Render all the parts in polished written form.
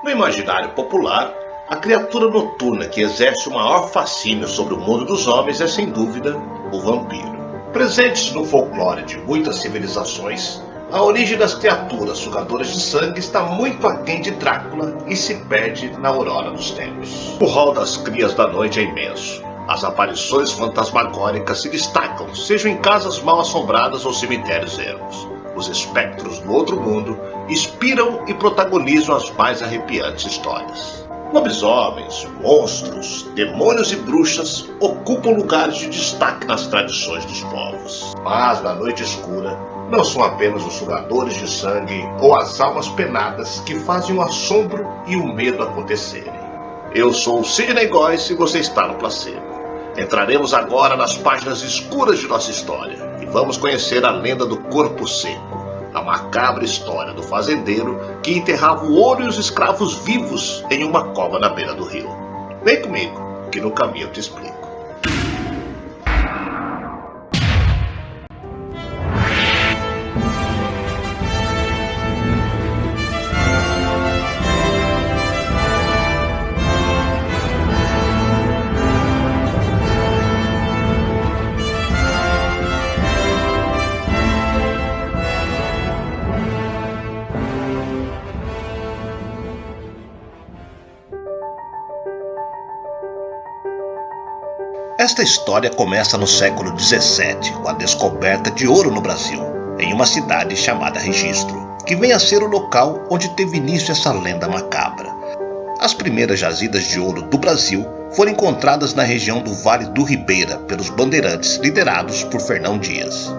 No imaginário popular, a criatura noturna que exerce o maior fascínio sobre o mundo dos homens é, sem dúvida, o vampiro. Presentes no folclore de muitas civilizações, a origem das criaturas sugadoras de sangue está muito aquém de Drácula e se perde na aurora dos tempos. O rol das crias da noite é imenso. As aparições fantasmagóricas se destacam, sejam em casas mal assombradas ou cemitérios ermos. Os espectros do outro mundo inspiram e protagonizam as mais arrepiantes histórias. Lobisomens, monstros, demônios e bruxas ocupam lugares de destaque nas tradições dos povos. Mas na noite escura, não são apenas os sugadores de sangue ou as almas penadas que fazem o assombro e o medo acontecerem. Eu sou o Sidney Góes e você está no Placebo. Entraremos agora nas páginas escuras de nossa história e vamos conhecer a lenda do Corpo Seco, a macabra história do fazendeiro que enterrava o ouro e os escravos vivos em uma cova na beira do rio. Vem comigo, que no caminho eu te explico. Esta história começa no século XVII, com a descoberta de ouro no Brasil, em uma cidade chamada Registro, que vem a ser o local onde teve início essa lenda macabra. As primeiras jazidas de ouro do Brasil foram encontradas na região do Vale do Ribeira pelos bandeirantes liderados por Fernão Dias.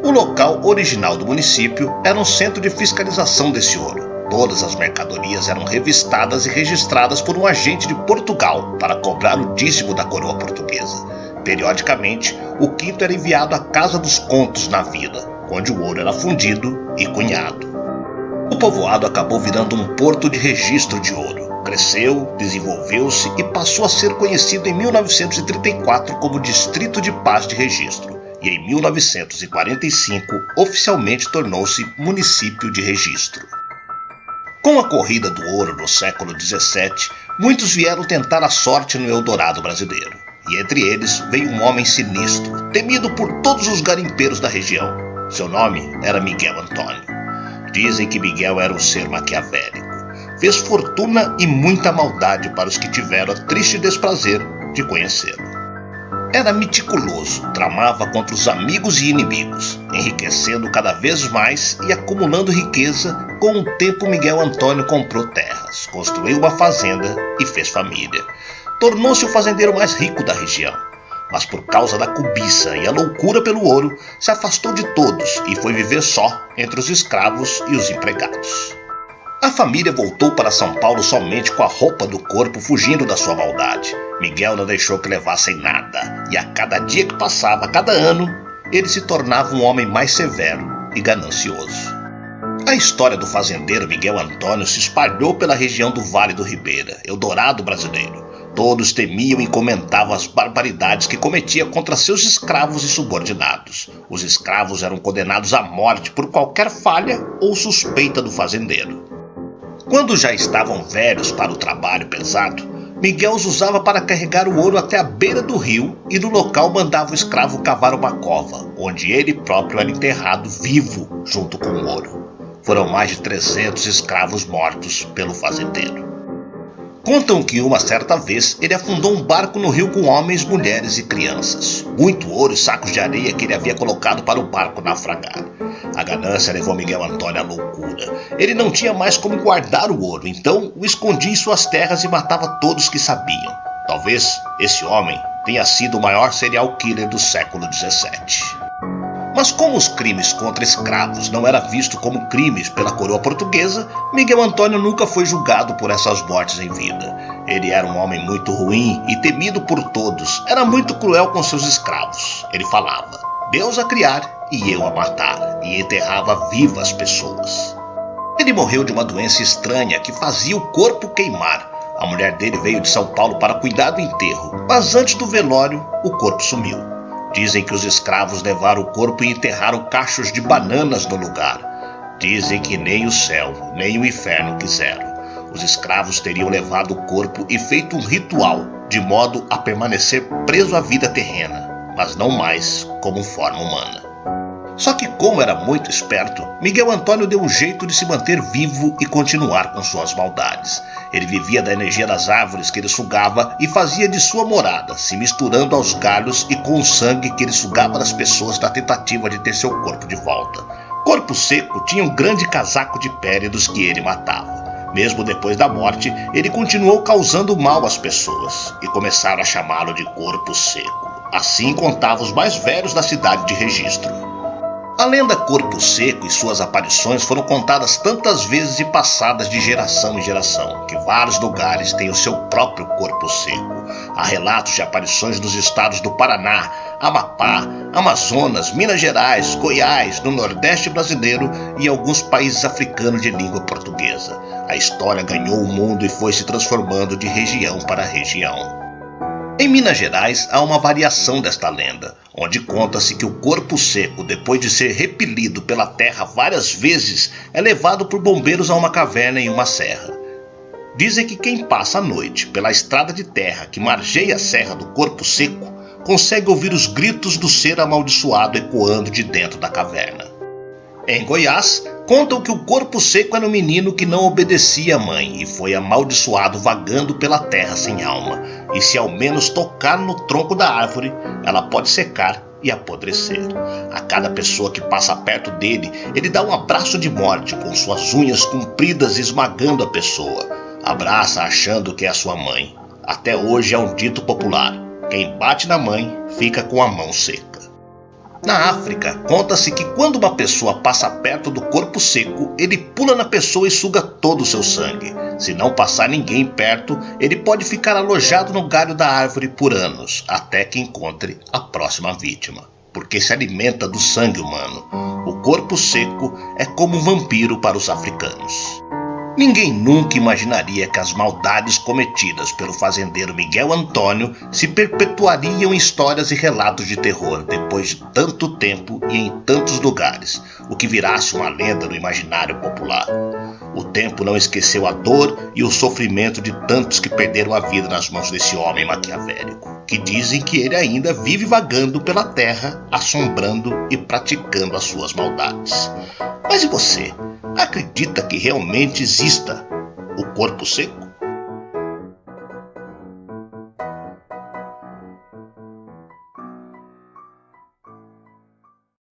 O local original do município era um centro de fiscalização desse ouro. Todas as mercadorias eram revistadas e registradas por um agente de Portugal para cobrar o dízimo da coroa portuguesa. Periodicamente, o quinto era enviado à Casa dos Contos na vila, onde o ouro era fundido e cunhado. O povoado acabou virando um porto de registro de ouro. Cresceu, desenvolveu-se e passou a ser conhecido em 1934 como Distrito de Paz de Registro. E em 1945, oficialmente tornou-se Município de Registro. Com a corrida do ouro no século XVII, muitos vieram tentar a sorte no Eldorado brasileiro. E entre eles veio um homem sinistro, temido por todos os garimpeiros da região. Seu nome era Miguel Antônio. Dizem que Miguel era um ser maquiavélico. Fez fortuna e muita maldade para os que tiveram o triste desprazer de conhecê-lo. Era meticuloso, tramava contra os amigos e inimigos, enriquecendo cada vez mais e acumulando riqueza. Com o tempo, Miguel Antônio comprou terras, construiu uma fazenda e fez família. Tornou-se o fazendeiro mais rico da região, mas por causa da cobiça e a loucura pelo ouro, se afastou de todos e foi viver só entre os escravos e os empregados. A família voltou para São Paulo somente com a roupa do corpo, fugindo da sua maldade. Miguel não deixou que levassem nada, e a cada dia que passava, a cada ano, ele se tornava um homem mais severo e ganancioso. A história do fazendeiro Miguel Antônio se espalhou pela região do Vale do Ribeira, Eldorado brasileiro. Todos temiam e comentavam as barbaridades que cometia contra seus escravos e subordinados. Os escravos eram condenados à morte por qualquer falha ou suspeita do fazendeiro. Quando já estavam velhos para o trabalho pesado, Miguel os usava para carregar o ouro até a beira do rio e no local mandava o escravo cavar uma cova, onde ele próprio era enterrado vivo junto com o ouro. Foram mais de 300 escravos mortos pelo fazendeiro. Contam que uma certa vez ele afundou um barco no rio com homens, mulheres e crianças. Muito ouro e sacos de areia que ele havia colocado para o barco naufragar. A ganância levou Miguel Antônio à loucura. Ele não tinha mais como guardar o ouro, então o escondia em suas terras e matava todos que sabiam. Talvez esse homem tenha sido o maior serial killer do século XVII. Mas como os crimes contra escravos não eram vistos como crimes pela coroa portuguesa, Miguel Antônio nunca foi julgado por essas mortes em vida. Ele era um homem muito ruim e temido por todos. Era muito cruel com seus escravos. Ele falava: Deus a criar e eu a matar, e enterrava vivas pessoas. Ele morreu de uma doença estranha que fazia o corpo queimar. A mulher dele veio de São Paulo para cuidar do enterro, mas antes do velório, o corpo sumiu. Dizem que os escravos levaram o corpo e enterraram cachos de bananas no lugar. Dizem que nem o céu, nem o inferno quiseram. Os escravos teriam levado o corpo e feito um ritual, de modo a permanecer preso à vida terrena, mas não mais como forma humana. Só que, como era muito esperto, Miguel Antônio deu um jeito de se manter vivo e continuar com suas maldades. Ele vivia da energia das árvores que ele sugava e fazia de sua morada, se misturando aos galhos e com o sangue que ele sugava das pessoas na tentativa de ter seu corpo de volta. Corpo Seco tinha um grande casaco de pele dos que ele matava. Mesmo depois da morte, ele continuou causando mal às pessoas e começaram a chamá-lo de Corpo Seco. Assim contavam os mais velhos da cidade de Registro. A lenda Corpo Seco e suas aparições foram contadas tantas vezes e passadas de geração em geração, que vários lugares têm o seu próprio Corpo Seco. Há relatos de aparições nos estados do Paraná, Amapá, Amazonas, Minas Gerais, Goiás, no Nordeste brasileiro e alguns países africanos de língua portuguesa. A história ganhou o mundo e foi se transformando de região para região. Em Minas Gerais há uma variação desta lenda, onde conta-se que o Corpo Seco, depois de ser repelido pela terra várias vezes, é levado por bombeiros a uma caverna em uma serra. Dizem que quem passa a noite pela estrada de terra que margeia a serra do Corpo Seco consegue ouvir os gritos do ser amaldiçoado ecoando de dentro da caverna. Em Goiás, contam que o Corpo Seco era um menino que não obedecia à mãe e foi amaldiçoado vagando pela terra sem alma, e se ao menos tocar no tronco da árvore, ela pode secar e apodrecer. A cada pessoa que passa perto dele, ele dá um abraço de morte com suas unhas compridas esmagando a pessoa. Abraça achando que é a sua mãe. Até hoje é um dito popular: quem bate na mãe fica com a mão seca. Na África, conta-se que quando uma pessoa passa perto do Corpo Seco, ele pula na pessoa e suga todo o seu sangue. Se não passar ninguém perto, ele pode ficar alojado no galho da árvore por anos, até que encontre a próxima vítima, porque se alimenta do sangue humano. O Corpo Seco é como um vampiro para os africanos. Ninguém nunca imaginaria que as maldades cometidas pelo fazendeiro Miguel Antônio se perpetuariam em histórias e relatos de terror depois de tanto tempo e em tantos lugares, o que virasse uma lenda no imaginário popular. O tempo não esqueceu a dor e o sofrimento de tantos que perderam a vida nas mãos desse homem maquiavélico, que dizem que ele ainda vive vagando pela terra, assombrando e praticando as suas maldades. Mas e você? Acredita que realmente exista o Corpo Seco?